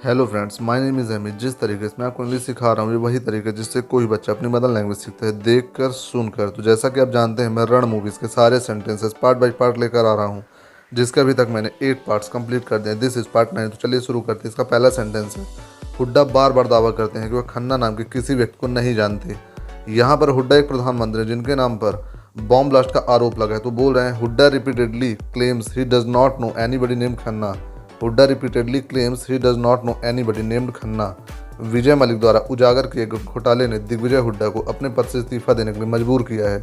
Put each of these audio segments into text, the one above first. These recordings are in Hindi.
Hello friends, my name is Amit. जिस तरीके से मैं आपको इंग्लिश सिखा रहा हूँ ये वही तरीका जिससे कोई बच्चा अपनी मदर लैंग्वेज सीखता है, देख कर सुनकर। तो जैसा कि आप जानते हैं, मैं रण मूवीज़ के सारे सेंटेंसेस पार्ट बाय पार्ट लेकर आ रहा हूँ, जिसका अभी तक मैंने 8 पार्ट्स कंप्लीट कर दिए। This is part 9। तो चलिए शुरू करते हैं। इसका पहला सेंटेंस है, हुड्डा बार बार दावा करते हैं कि वह खन्ना नाम के किसी व्यक्ति को नहीं जानते। यहाँ पर हुड्डा एक प्रधानमंत्री हैं जिनके नाम पर बॉम्ब ब्लास्ट का आरोप लगा है। तो बोल रहे हैं, Hooda repeatedly claims he does not know anybody named Khanna. Hooda repeatedly claims he does not know anybody named Khanna. Vijay Malik द्वारा उजागर किए गए घोटाले ने दिग्विजय हुड्डा को अपने पद से इस्तीफा देने के लिए मजबूर किया है।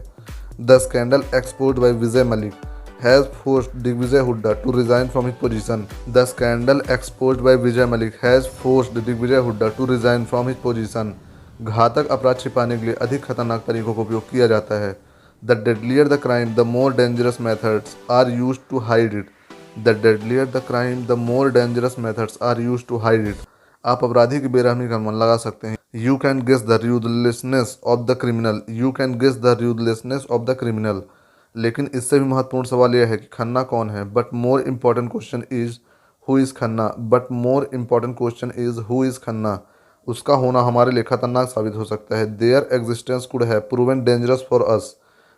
The scandal exposed by Vijay Malik has forced Digvijay Hooda to resign from his position. The scandal exposed by Vijay Malik has forced Digvijay Hooda to resign from his position. घातक अपराध छिपाने के लिए अधिक खतरनाक तरीकों का उपयोग किया जाता है। The deadlier the crime, the more dangerous methods are used to hide it. The deadlier the crime, the more dangerous methods are used to hide it. आप अपराधी की बेरहमी का अनुमान लगा सकते हैं। You can guess the ruthlessness of the criminal. You can guess the ruthlessness of the criminal. लेकिन इससे भी महत्वपूर्ण सवाल यह है कि खन्ना कौन है। But more important question is who is Khanna. But more important question is who is Khanna. उसका होना हमारे लिए खतरनाक साबित हो सकता है। Their existence could have proven dangerous for us.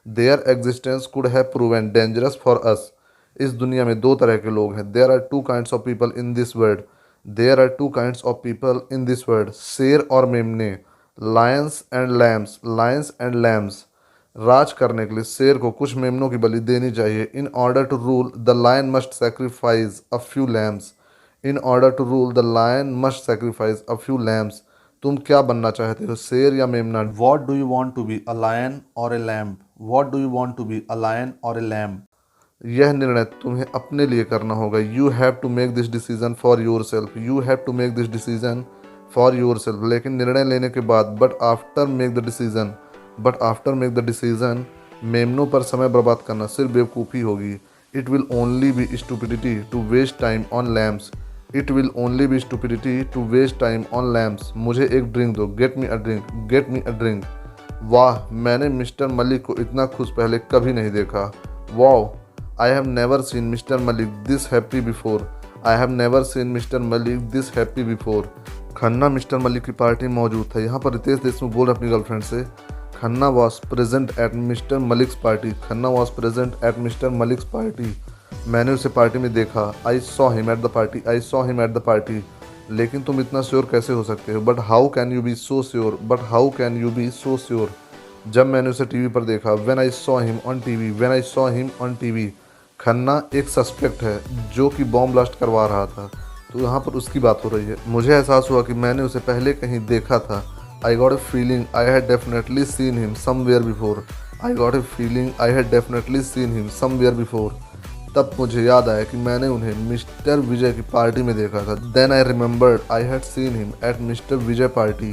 Their existence could have proven dangerous for us. इस दुनिया में दो तरह के लोग हैं। There are two kinds of people in this world. There are two kinds of people in this world. शेर और मेमने, lions and lambs. Lions and lambs. राज करने के लिए शेर को कुछ मेमनों की बलि देनी चाहिए। In order to rule the lion must sacrifice a few lambs. In order to rule the lion must sacrifice a few lambs. तुम क्या बनना चाहते हो, शेर या मेमना? What do you want to be, a lion or a lamp? What do you want to be, a lion or a lamp? यह निर्णय तुम्हें अपने लिए करना होगा। You have to make this decision for yourself. You have to make this decision for yourself. लेकिन निर्णय लेने के बाद, but after make the decision, मेमनों पर समय बर्बाद करना सिर्फ बेवकूफ़ी होगी। It will only be stupidity to waste time on lambs. It will only be stupidity to waste time on lambs. मुझे एक ड्रिंक दो। Get me a drink. Get me a drink. वाह, मैंने मिस्टर मलिक को इतना खुश पहले कभी नहीं देखा। वाह, I have never seen Mr. Malik this happy before. I have never seen Mr. Malik this happy before. Khanna mister Malik की पार्टी में मौजूद था। यहाँ पर रितेश देशमुख बोल रहे अपनी गर्लफ्रेंड से, Khanna was present at mister Malik's party. Khanna was present at mister Malik's party. मैंने उसे पार्टी में देखा। I saw him at the party. I saw him at the party. लेकिन तुम इतना श्योर कैसे हो सकते हो? But how can you be so sure? But how can you be so sure? जब मैंने उसे टीवी पर देखा। When I saw him on TV. When I saw him on TV. Khanna एक सस्पेक्ट है जो कि बॉम्ब ब्लास्ट करवा रहा था। तो यहाँ पर उसकी बात हो रही है। मुझे एहसास हुआ कि मैंने उसे पहले कहीं देखा था। I got a feeling I had definitely seen him somewhere before. I got a feeling I had definitely seen him somewhere before. तब मुझे याद आया कि मैंने उन्हें मिस्टर विजय की पार्टी में देखा था। Then I remembered I had seen him at mister Vijay party.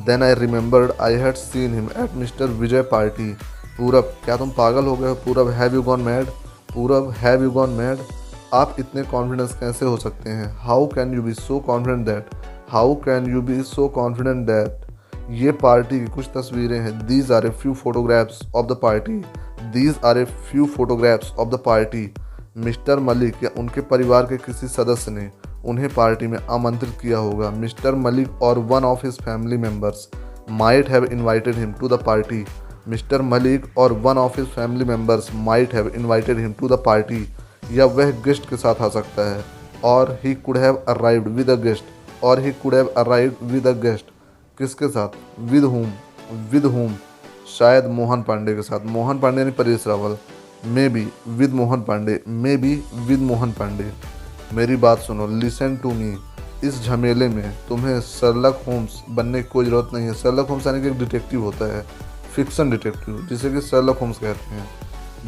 Then I remembered I had seen him at mister Vijay party. Purab, क्या तुम पागल हो गए हो? Purab, have you gone mad? Purab, have you gone mad? आप इतने कॉन्फिडेंस कैसे हो सकते हैं? How can you be so confident that? How can you be so confident that? ये पार्टी की कुछ तस्वीरें हैं। These are a few photographs of the party. These are a few photographs of the party. Mister Malik या उनके परिवार के किसी सदस्य ने उन्हें पार्टी में आमंत्रित किया होगा। Mr Malik or one of his family members might have invited him to the party. Mister Malik or one of his family members might have invited him to the party. या वह गेस्ट के साथ आ सकता है। Or he could have arrived with a guest. Or he could have arrived with a guest. किसके साथ? With whom. With whom. शायद मोहन पांडे के साथ। मोहन पांडे यानी Paresh Rawal. Maybe with Mohan Pandey. Maybe with Mohan Pandey. मेरी बात सुनो, लिसन टू मी। इस झमेले में तुम्हें शर्लक होम्स बनने की कोई ज़रूरत नहीं है। शर्लक होम्स यानी कि एक डिटेक्टिव होता है, फिक्शन डिटेक्टिव, जिसे कि शर्लक होम्स कहते हैं।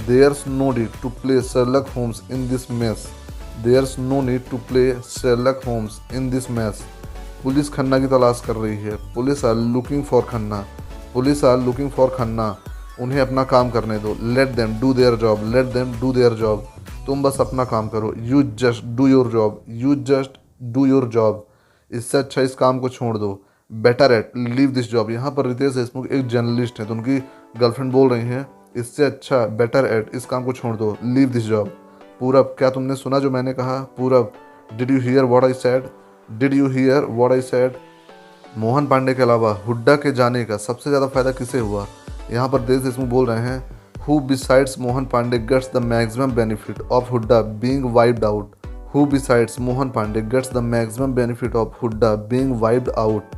There's no need to play Sherlock Holmes in this mess. There's no need to play Sherlock Holmes in this mess. Police Khanna की तलाश कर रही है। Police are looking for Khanna. Police are looking for Khanna. उन्हें अपना काम करने दो। Let them do their job. Let them do their job. तुम बस अपना काम करो। You just do your job. You just do your job. इससे अच्छा इस काम को छोड़ दो। Better at leave this job. यहाँ पर रितेश देशमुख एक जर्नलिस्ट हैं, तो उनकी गर्लफ्रेंड बोल रही हैं, इससे अच्छा बेटर एट इस काम को छोड़ दो, लीव दिस जॉब। पूरब, क्या तुमने सुना जो मैंने कहा? Purab, did you hear what I said? Did you hear what I said? Mohan Pandey के अलावा हुड्डा के जाने का सबसे ज़्यादा फायदा किसे हुआ? यहाँ पर देश देशमुख बोल रहे हैं, who besides Mohan Pandey gets the maximum benefit of Hooda being wiped out? Who besides Mohan Pandey gets the maximum benefit of Hooda being wiped out?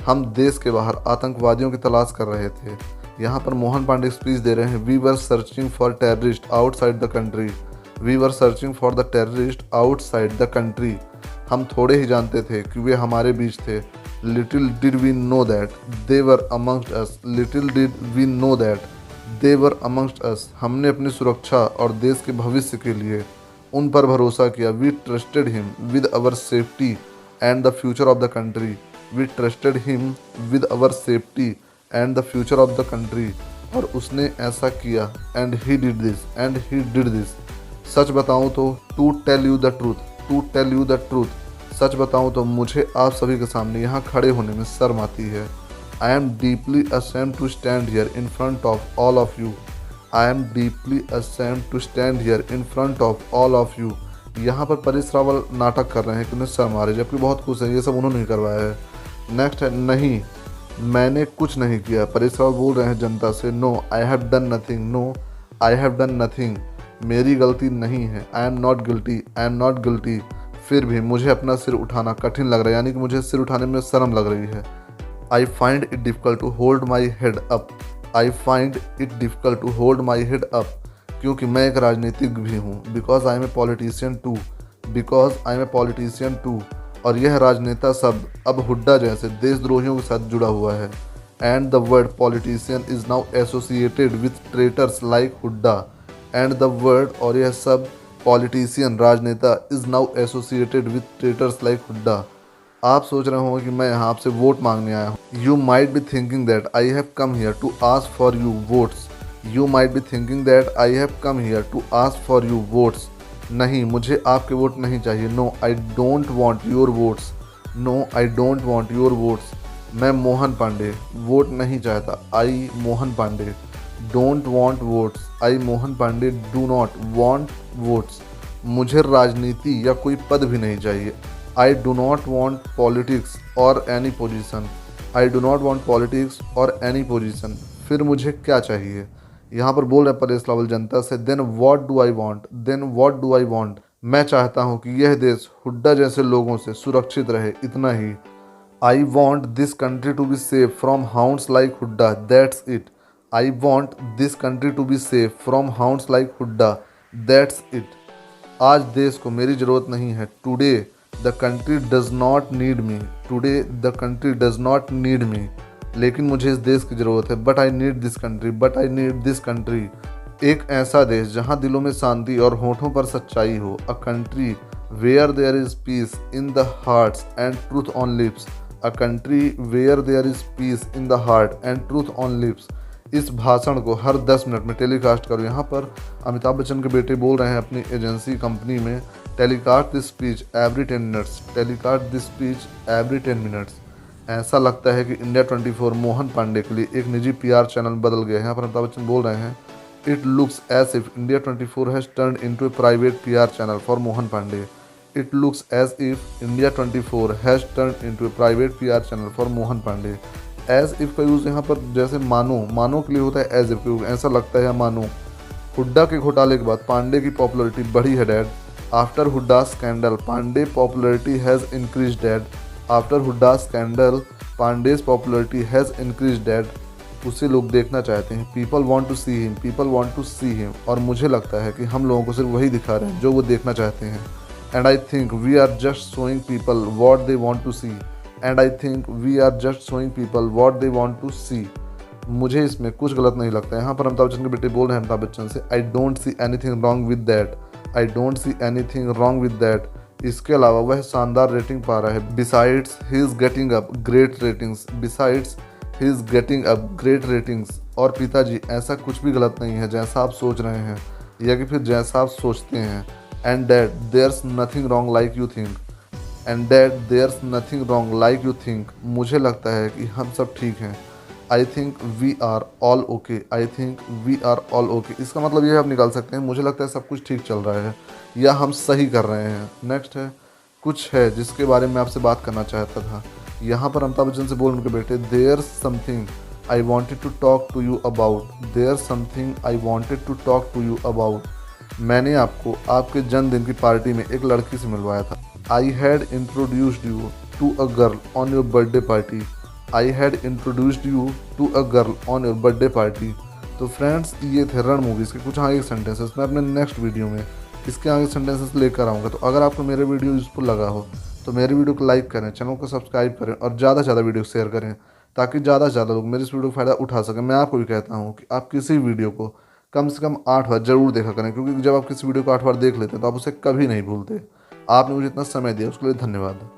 हम देश के बाहर आतंकवादियों की तलाश कर रहे थे। यहाँ पर मोहन पांडे स्पीच दे रहे हैं, we were searching for terrorist outside the country. We were searching for the terrorist outside the country. हम थोड़े ही जानते थे कि वे हमारे बीच थे। Little did we know that they were amongst us. Little did we know that they were amongst us. हमने अपनी सुरक्षा और देश के भविष्य के लिए उन पर भरोसा किया। We trusted him with our safety and the future of the country. We trusted him with our safety and the future of the country. और उसने ऐसा किया। And he did this, and he did this. सच बताऊं तो to tell you the truth, to tell you the truth, सच बताऊं तो मुझे आप सभी के सामने यहाँ खड़े होने में शर्म आती है। I am deeply ashamed to stand here in front of all of you. I am deeply ashamed to stand here in front of all of you. यहाँ पर परेश रावल नाटक कर रहे हैं कि उन्हें शर्म आ रही है, जबकि बहुत खुश है, ये सब उन्होंने ही करवाया है। नेक्स्ट है, नहीं मैंने कुछ नहीं किया। परेश रावल बोल रहे हैं जनता से, no I have done nothing, no I have done nothing, मेरी गलती नहीं है। I am not guilty, I am not guilty. फिर भी मुझे अपना सिर उठाना कठिन लग रहा है, यानी कि मुझे सिर उठाने में शर्म लग रही है। I find it difficult to hold my head up. I find it difficult to hold my head up, क्योंकि मैं एक राजनीतिज्ञ भी हूँ। Because I am a politician too, because I am a politician too. और यह राजनेता शब्द अब हुड्डा जैसे देशद्रोहियों के साथ जुड़ा हुआ है। And the word politician is now associated with traitors like Hooda. And the word, और यह सब पॉलिटिशियन राजनेता is now associated with traitors like Hooda. आप सोच रहे होंगे कि मैं यहाँ आपसे वोट मांगने आया हूँ। You might be thinking that I have come here to ask for you votes. You might be thinking that I have come here to ask for you votes. नहीं, मुझे आपके वोट नहीं चाहिए। No I don't want your votes. No I don't want your votes. मैं मोहन पांडे वोट नहीं चाहता। I Mohan Pandey don't want votes. I Mohan Pandey do not want votes. मुझे राजनीति या कोई पद भी नहीं चाहिए। I do not want politics or any position. I do not want politics or any position. फिर मुझे क्या चाहिए? यहाँ पर बोल रहे परेश रावल जनता से, then what do I want, then what do I want. मैं चाहता हूँ कि यह देश हुड्डा जैसे लोगों से सुरक्षित रहे, इतना ही। I want this country to be safe from hounds like Hooda, that's it. I want this country to be safe from hounds like Hooda, that's it. आज देश को मेरी ज़रूरत नहीं है। Today the country does not need me. Today the country does not need me. लेकिन मुझे इस देश की ज़रूरत है। But I need this country, but I need this country. एक ऐसा देश जहाँ दिलों में शांति और होठों पर सच्चाई हो। A country where there is peace in the hearts and truth on lips. A country where there is peace in the heart and truth on lips. इस भाषण को हर 10 मिनट में टेलीकास्ट करो। यहाँ पर अमिताभ बच्चन के बेटे बोल रहे हैं अपनी एजेंसी कंपनी में, telecast this speech every 10 minutes, telecast this speech every 10 minutes. ऐसा लगता है कि इंडिया 24 मोहन पांडे के लिए एक निजी पीआर चैनल बदल गया है। यहाँ पर अमिताभ बच्चन बोल रहे हैं, it looks as if India 24 has turned into a private PR channel for Mohan Pandey. It looks as if India 24 has turned into a private PR channel for Mohan Pandey. As if का यूज़ यहाँ पर जैसे मानो के लिए होता है, एज इफ़ का यूज़ ऐसा लगता है मानो। हुड्डा के घोटाले के बाद पांडे की पॉपुलैरिटी बढ़ी है dad. After Hooda scandal Pandey popularity has increase dad. After Hooda scandal Pandey's popularity has increase dad. उसे लोग देखना चाहते हैं। People want to see him, people want to see him. और मुझे लगता है कि हम लोगों को सिर्फ वही दिखा रहे हैं जो वो देखना चाहते हैं। And I think we are just showing people what they want to see. And I think we are just showing people what they want to see. मुझे इसमें कुछ गलत नहीं लगता है। यहाँ पर अमिताभ बच्चन के बेटे बोल रहे हैं अमिताभ बच्चन से, I don't see anything wrong with that. I don't see anything wrong with that. इसके अलावा वह शानदार रेटिंग पा रहा है। Besides he is getting up great ratings. Besides he is getting up great ratings. और पिताजी ऐसा कुछ भी गलत नहीं है जैसा आप सोच रहे हैं या कि फिर जैसा आप सोचते हैं। And dad there's nothing wrong like you think. And dad there's nothing wrong like you think. मुझे लगता है कि हम सब ठीक हैं। I think we are all okay. I think we are all okay. इसका मतलब ये आप निकाल सकते हैं, मुझे लगता है सब कुछ ठीक चल रहा है या हम सही कर रहे हैं। नेक्स्ट है, कुछ है जिसके बारे में आपसे बात करना चाहता था। यहाँ पर अमिताभ बच्चन से बोल उनके बेटे, there something I wanted to talk to you about, there something I wanted to talk to you about. मैंने आपको आपके जन्मदिन की पार्टी में एक लड़की से मिलवाया था। I had introduced you to a girl on your birthday party, I had introduced you to a girl on your birthday party. तो फ्रेंड्स, ये थे रण मूवीज़ के कुछ आगे सेंटेंसेस। मैं अपने नेक्स्ट वीडियो में इसके आगे सेंटेंसेस लेकर आऊँगा। तो अगर आपको मेरे वीडियो यूज़फुल लगा हो तो मेरे वीडियो को लाइक करें, चैनल को सब्सक्राइब करें और ज़्यादा से ज़्यादा वीडियो शेयर करें, ताकि ज़्यादा से ज़्यादा लोग मेरे इस वीडियो का फ़ायदा उठा सकें। मैं आपको भी कहता हूँ कि आप किसी वीडियो को कम से कम 8 बार ज़रूर देखा करें, क्योंकि जब आप किसी वीडियो को 8 बार देख लेते हैं तो आप उसे कभी नहीं भूलते। आपने मुझे इतना समय दिया, उसके लिए धन्यवाद।